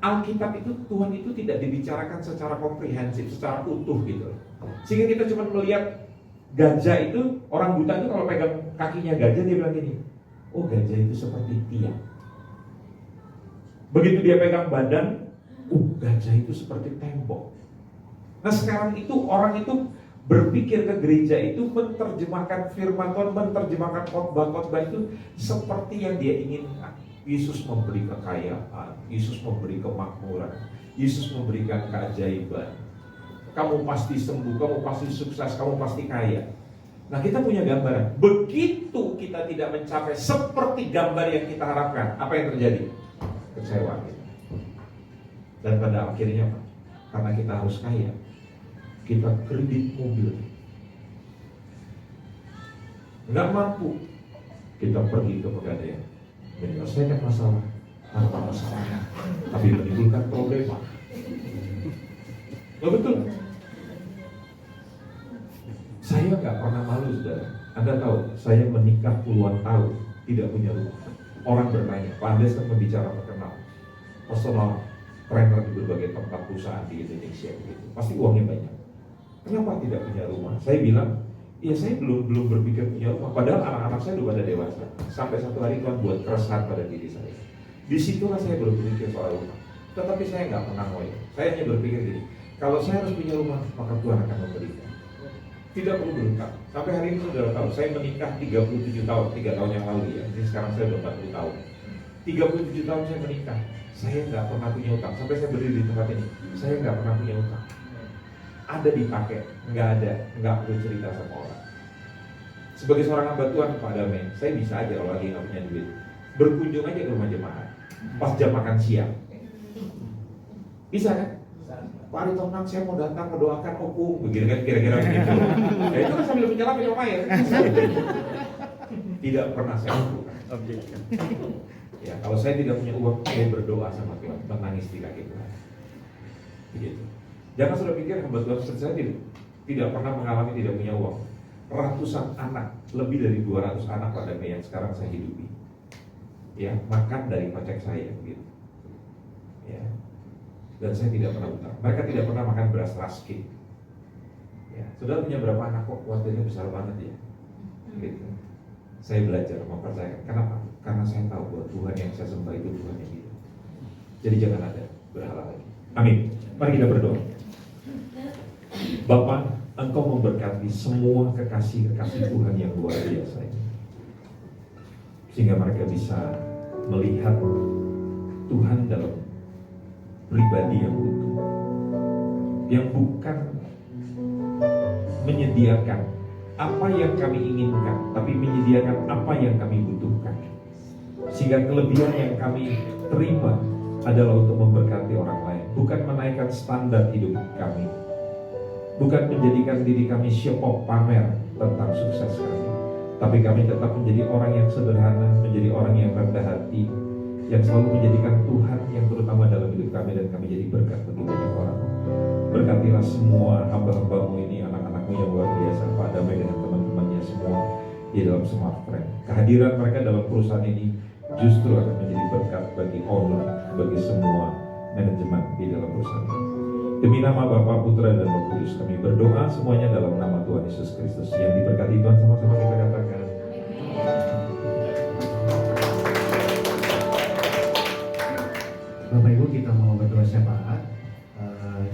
Alkitab itu, Tuhan itu tidak dibicarakan secara komprehensif, secara utuh gitu. Sehingga kita cuma melihat gajah itu, orang buta itu kalau pegang kakinya gajah dia bilang gini, oh gajah itu seperti tiang. Begitu dia pegang badan, gajah itu seperti tembok. Nah sekarang itu orang itu berpikir ke gereja itu menerjemahkan firman Tuhan, menerjemahkan khotbah-khotbah itu seperti yang dia inginkan. Yesus memberi kekayaan, Yesus memberi kemakmuran, Yesus memberikan keajaiban. Kamu pasti sembuh, kamu pasti sukses, kamu pasti kaya. Nah kita punya gambaran. Begitu kita tidak mencapai seperti gambar yang kita harapkan, apa yang terjadi? Kecewa kita. Dan pada akhirnya apa? Karena kita harus kaya, kita kredit mobil. Nggak mampu, kita pergi ke pegadaian menyelesaikan masalah tanpa masalah, tapi menimbulkan problema. Betul. Saya nggak pernah malu, saudara. Anda tahu, saya menikah puluhan tahun tidak punya rumah. Orang bertanya, Pak Andes kan pembicara terkenal, personal trainer di berbagai tempat perusahaan di Indonesia, gitu. Pasti uangnya banyak. Kenapa tidak punya rumah? Saya bilang, Ya saya belum berpikir punya rumah, padahal anak-anak saya udah pada dewasa. Sampai satu hari Tuhan buat keresahan pada diri saya. Disitulah saya baru berpikir soal rumah. Tetapi saya nggak pernah ngoyo. Saya hanya berpikir gini, kalau saya harus punya rumah, maka Tuhan akan memberikan. Tidak perlu berhutang. Sampai hari ini saudara tahu, saya menikah 37 tahun, 3 tahun yang lalu ya. Jadi sekarang saya udah 40 tahun. 37 tahun saya menikah, saya nggak pernah punya utang. Sampai saya berdiri di tempat ini, saya nggak pernah punya utang. Ada dipakai, nggak perlu cerita sama orang. Sebagai seorang hamba Tuhan Pak Damai, saya bisa aja kalau lagi nggak punya duit, berkunjung aja ke rumah jemaat pas jam makan siang. Bisa kan? Pak Ari Tonang, saya mau datang mendoakan opung, begitu kan kira-kira begitu. Ya itu kan sambil menyelap minum air. Tidak pernah saya lakukan. Ya, kalau saya tidak punya uang, saya berdoa sama Tuhan, menangis di kaki Tuhan. Begitu. Jangan sudah pikir hamba Tuhan seperti saya tidak pernah mengalami tidak punya uang. Ratusan anak, lebih dari 200 anak pada yang sekarang saya hidupi. Ya, makan dari pajak saya begitu. Ya. Dan saya tidak pernah utang. Mereka tidak pernah makan beras raskin. Ya, saudara punya berapa anak kok? Kuatirnya besar banget ya. Gitu. Saya belajar mempercayakan. Kenapa? Karena saya tahu bahwa Tuhan yang saya sembah itu Tuhan yang hidup. Jadi jangan ada berhala lagi. Amin. Mari kita berdoa. Bapa, Engkau memberkati semua kekasih-kekasih Tuhan yang luar biasa ini, sehingga mereka bisa melihat Tuhan dalam pribadi yang utuh, yang bukan menyediakan apa yang kami inginkan, tapi menyediakan apa yang kami butuhkan, sehingga kelebihan yang kami terima adalah untuk memberkati orang lain, bukan menaikkan standar hidup kami, bukan menjadikan diri kami show pamer tentang sukses kami, tapi kami tetap menjadi orang yang sederhana, menjadi orang yang rendah hati, yang selalu menjadikan Tuhan yang terutama dalam hidup kami, dan kami jadi berkat bagi banyak orang. Berkatilah semua hamba-hambamu ini, anak-anakmu yang luar biasa, Pak Damai dengan teman-temannya semua di dalam Smart Friend. Kehadiran mereka dalam perusahaan ini justru akan menjadi berkat bagi owner, bagi semua manajemen di dalam perusahaan ini. Demi nama Bapa, Putra, dan Roh Kudus, kami berdoa semuanya dalam nama Tuhan Yesus Kristus. Yang diberkati Tuhan, sama-sama kita katakan. Bapak Ibu, kita mau berdoa syafaat.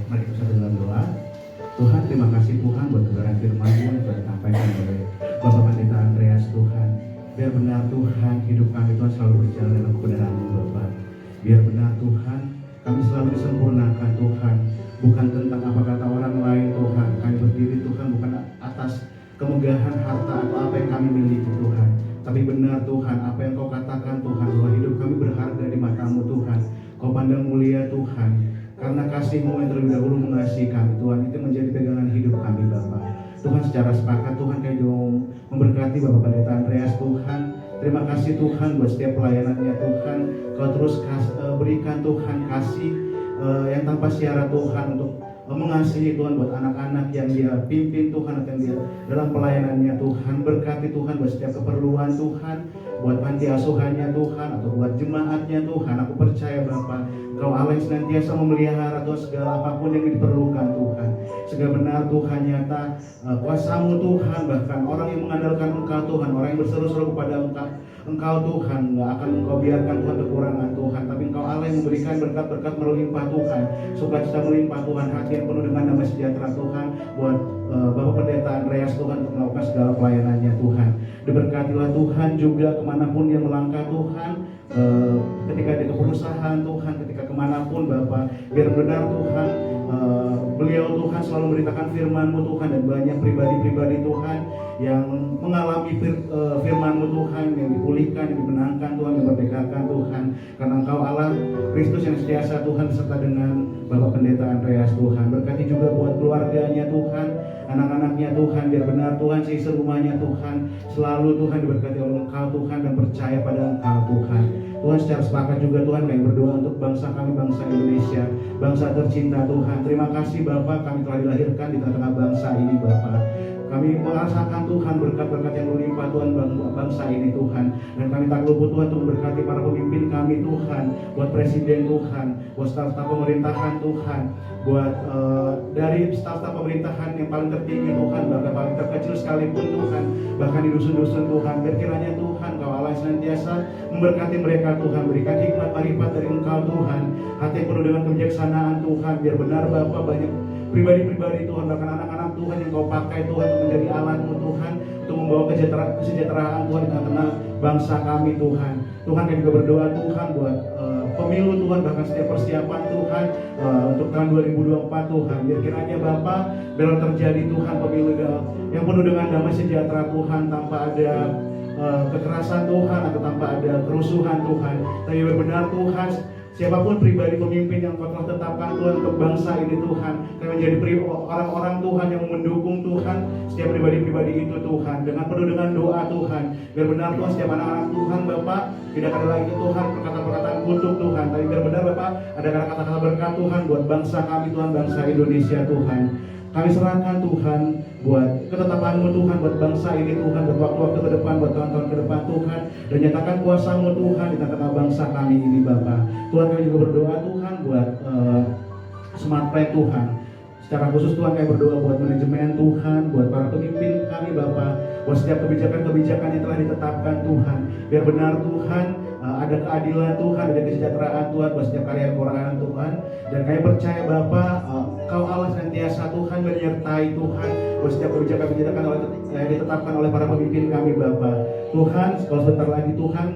Mari kita bersatu dalam doa. Tuhan, terima kasih Tuhan buat kebenaran firman-Mu yang telah disampaikan oleh Bapak Pendeta Andreas. Tuhan, biar benar Tuhan, hidup kami Tuhan selalu berjalan dalam kebenaran-Mu Bapak. Biar benar Tuhan, kami selalu disempurnakan Tuhan, bukan tentang apa kata orang lain Tuhan. Kami berdiri Tuhan bukan atas kemegahan harta atau apa yang kami miliki Tuhan, tapi benar Tuhan apa yang Kau katakan Tuhan, bahwa hidup kami berharga di mata-Mu Tuhan. Kau pandang mulia Tuhan, karena kasih-Mu yang terlebih dahulu mengasihi kami Tuhan, itu menjadi pegangan hidup kami Bapa. Tuhan, secara sepakat Tuhan kami juga memberkati Bapak Pendeta Andreas Tuhan. Terima kasih Tuhan buat setiap pelayanannya Tuhan. Kau terus berikan Tuhan kasih yang tanpa syarat Tuhan untuk mengasihi Tuhan buat anak-anak yang Dia pimpin Tuhan, atau yang Dia dalam pelayanannya Tuhan. Berkati Tuhan buat setiap keperluan Tuhan, buat panti asuhannya Tuhan, atau buat jemaatnya Tuhan. Aku percaya Bapa, Kau Allah yang senantiasa memelihara Tuhan segala apapun yang diperlukan Tuhan. Segala benar Tuhan nyata kuasa-Mu Tuhan, bahkan orang yang mengandalkan Engkau Tuhan, orang yang berseru-seru kepada Engkau Tuhan, gak akan Engkau biarkan Tuhan kekurangan Tuhan, tapi Engkau Allah yang memberikan berkat-berkat melimpah Tuhan, sukacita melimpah Tuhan, hati yang penuh dengan damai sejahtera Tuhan buat Bapak Pendeta Andreas Tuhan untuk melakukan segala pelayanannya Tuhan. Diberkatilah Tuhan juga kemanapun dia melangkah Tuhan, ketika dia ke perusahaan Tuhan, ketika kemanapun Bapak, biar benar Tuhan beliau Tuhan selalu memberitakan firman-Mu Tuhan, dan banyak pribadi-pribadi Tuhan yang mengalami firman-Mu Tuhan, yang dipulihkan, yang dimenangkan Tuhan, yang merdekakan Tuhan, karena Engkau Allah Kristus yang setiasa Tuhan beserta dengan Bapak Pendeta Andreas Tuhan. Berkati juga buat keluarganya Tuhan, anak-anaknya Tuhan, biar benar Tuhan seisi rumahnya Tuhan selalu Tuhan diberkati oleh Engkau Tuhan, dan percaya pada Engkau Tuhan. Tuhan, secara sepakat juga Tuhan kami berdoa untuk bangsa kami, bangsa Indonesia, bangsa tercinta Tuhan. Terima kasih Bapak, kami telah dilahirkan di tengah-tengah bangsa ini Bapak. Kami merasakan Tuhan berkat-berkat yang berlimpah Tuhan bangsa ini Tuhan. Dan kami tak lupa Tuhan untuk memberkati para pemimpin kami Tuhan, buat presiden Tuhan, buat staf-staf pemerintahan Tuhan, buat dari staf-staf pemerintahan yang paling tertinggi Tuhan, bahkan paling terkecil sekalipun Tuhan, bahkan di dusun-dusun Tuhan. Biar kiranya Tuhan Kau Allah senantiasa memberkati mereka Tuhan, berikan hikmat marifat dari Engkau Tuhan, hati yang penuh dengan kebijaksanaan Tuhan. Biar benar Bapa, banyak pribadi-pribadi Tuhan, bahkan anak-anak Tuhan yang Kau pakai Tuhan untuk menjadi alat-Mu Tuhan, untuk membawa kesejahteraan Tuhan di tengah-tengah bangsa kami Tuhan. Tuhan, kami juga berdoa Tuhan buat pemilu Tuhan, bahkan setiap persiapan Tuhan untuk tahun 2024 Tuhan. Biar kiranya Bapa, biar terjadi Tuhan pemilu yang penuh dengan damai sejahtera Tuhan, tanpa ada kekerasan Tuhan atau tanpa ada kerusuhan Tuhan. Tapi benar Tuhan, siapapun pribadi pemimpin yang Kau telah tetapkan Tuhan untuk bangsa ini Tuhan, kami menjadi orang-orang Tuhan yang mendukung Tuhan setiap pribadi-pribadi itu Tuhan, dengan penuh dengan doa Tuhan. Biar benar Tuhan, setiap anak-anak Tuhan Bapak, tidak ada lagi Tuhan perkataan-perkataan kutuk Tuhan, tapi biar benar Bapak, ada kata-kata berkat Tuhan buat bangsa kami Tuhan, bangsa Indonesia Tuhan. Kami serahkan Tuhan buat ketetapan-Mu Tuhan, buat bangsa ini Tuhan, buat waktu-waktu ke depan, buat tahun-tahun ke depan Tuhan, dan nyatakan kuasa-Mu Tuhan di tengah-tengah bangsa kami ini Bapa. Tuhan, kami juga berdoa Tuhan buat Smart Plan Tuhan. Secara khusus Tuhan, kami berdoa buat manajemen Tuhan, buat para pemimpin kami Bapa, buat setiap kebijakan-kebijakan yang telah ditetapkan Tuhan. Biar benar Tuhan, ada keadilan Tuhan, ada kesejahteraan Tuhan buat setiap karya kerohanian Tuhan. Dan kami percaya Bapa, Kau Allah senantiasa Tuhan menyertai Tuhan buat setiap kebijakan-kebijakan yang ditetapkan oleh para pemimpin kami Bapa. Tuhan, kalau sebentar lagi Tuhan,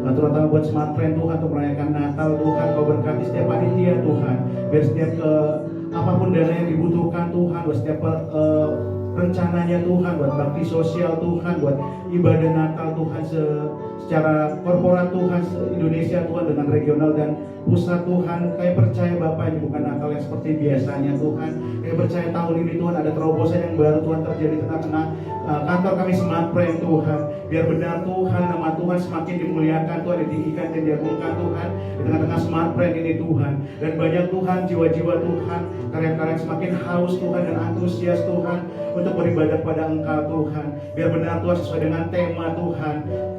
terutama buat Smart Plan Tuhan, untuk merayakan Natal Tuhan, Kau berkati setiap panitia Tuhan, biar setiap apapun dana yang dibutuhkan Tuhan, buat setiap rencananya Tuhan, buat bakti sosial Tuhan, buat ibadah Natal Tuhan secara korporat Tuhan, Indonesia Tuhan, dengan regional dan pusat Tuhan. Kami percaya Bapak, ini bukan Natal yang seperti biasanya Tuhan. Kami percaya tahun ini Tuhan ada terobosan yang baru Tuhan terjadi di tengah-tengah kantor kami Smart Plan Tuhan. Biar benar Tuhan, nama Tuhan semakin dimuliakan Tuhan, ditinggikan dan diagungkan Tuhan di tengah-tengah Smart Plan ini Tuhan. Dan banyak Tuhan, jiwa-jiwa Tuhan, karya-karya yang semakin haus Tuhan dan antusias Tuhan untuk beribadah pada Engkau Tuhan. Biar benar Tuhan, sesuai dengan tema Tuhan,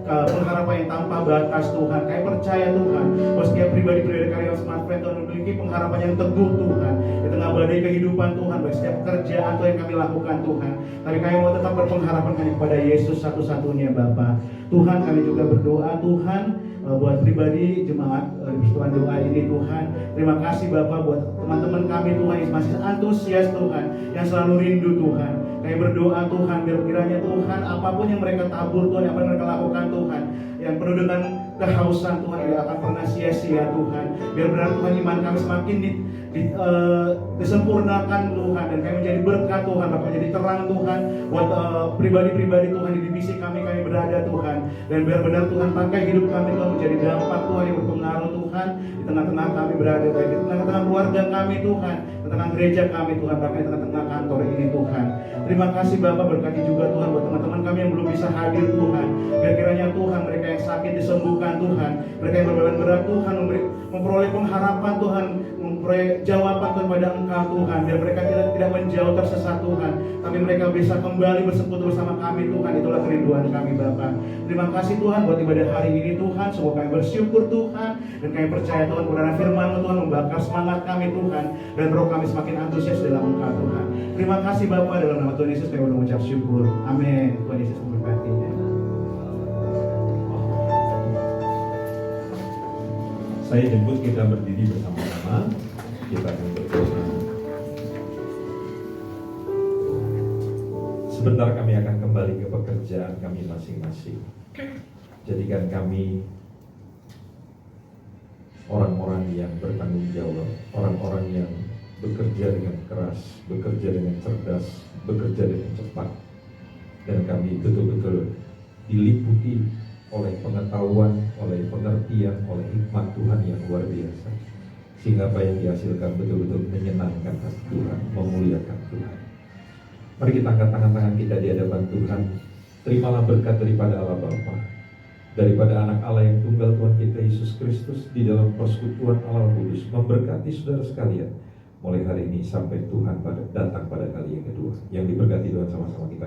pengharapan yang tanpa batas Tuhan. Kami percaya Tuhan, bahwa setiap pribadi-pribadi karyawan Smart Plan Tuhan memiliki pengharapan yang teguh Tuhan di tengah badai kehidupan Tuhan, bagi setiap pekerjaan Tuhan yang kami lakukan Tuhan. Tapi kami mau tetap berpengharapan hanya kepada Yesus satu-satunya Bapa. Tuhan, kami juga berdoa Tuhan buat pribadi jemaat di persekutuan doa ini Tuhan. Terima kasih Bapak buat teman-teman kami Tuhan yang masih antusias Tuhan, yang selalu rindu Tuhan. Kami berdoa Tuhan, biar kiranya Tuhan, apapun yang mereka tabur Tuhan, apa yang mereka lakukan Tuhan, yang penuh dengan kehausan Tuhan, tidak akan pernah sia-sia Tuhan. Biar benar Tuhan, iman kami semakin disempurnakan Tuhan, dan kami menjadi berkat Tuhan, bahkan menjadi terang Tuhan buat pribadi-pribadi Tuhan di divisi kami berada Tuhan. Dan biar benar Tuhan, pakai hidup kami Tuhan menjadi dampak Tuhan yang berpengaruh Tuhan di tengah-tengah kami berada, baik di tengah-tengah keluarga kami Tuhan, di tengah gereja kami Tuhan, bahkan di tengah-tengah kantor ini Tuhan. Terima kasih Bapak, berkati juga Tuhan buat teman-teman kami yang belum bisa hadir Tuhan. Biar kiranya Tuhan, mereka yang sakit disembuhkan Tuhan, mereka yang berbeban berat Tuhan memperoleh pengharapan Tuhan, memperoleh jawaban kepada Engkau Tuhan. Biar mereka tidak menjauh tersesat Tuhan, tapi mereka bisa kembali bersekutu bersama kami Tuhan. Itulah kerinduan kami Bapak. Terima kasih Tuhan buat ibadah hari ini Tuhan. Semoga kami bersyukur Tuhan, dan kami percaya Tuhan kebenaran firman-Mu Tuhan membakar semangat kami Tuhan, dan roh kami semakin antusias dalam Engkau Tuhan. Terima kasih Bapak, dalam nama Tuhan Yesus kami mengucap syukur. Amin. Tuhan Yesus memberkati. Saya jemput kita berdiri bersama-sama. Kita akan berdoa. Sebentar kami akan kembali ke pekerjaan kami masing-masing. Jadikan kami orang-orang yang bertanggung jawab, orang-orang yang bekerja dengan keras, bekerja dengan cerdas, bekerja dengan cepat. Dan kami betul-betul diliputi oleh pengetahuan, oleh pengertian, oleh hikmat Tuhan yang luar biasa. Sehingga apa yang dihasilkan betul-betul menyenangkan hati Tuhan, memuliakan Tuhan. Mari kita angkat tangan-tangan kita di hadapan Tuhan. Terimalah berkat daripada Allah Bapa, daripada anak Allah yang tunggal Tuhan kita Yesus Kristus, di dalam persekutuan Allah Kudus, memberkati saudara sekalian, mulai hari ini sampai Tuhan datang pada kali yang kedua. Yang diberkati Tuhan sama-sama kita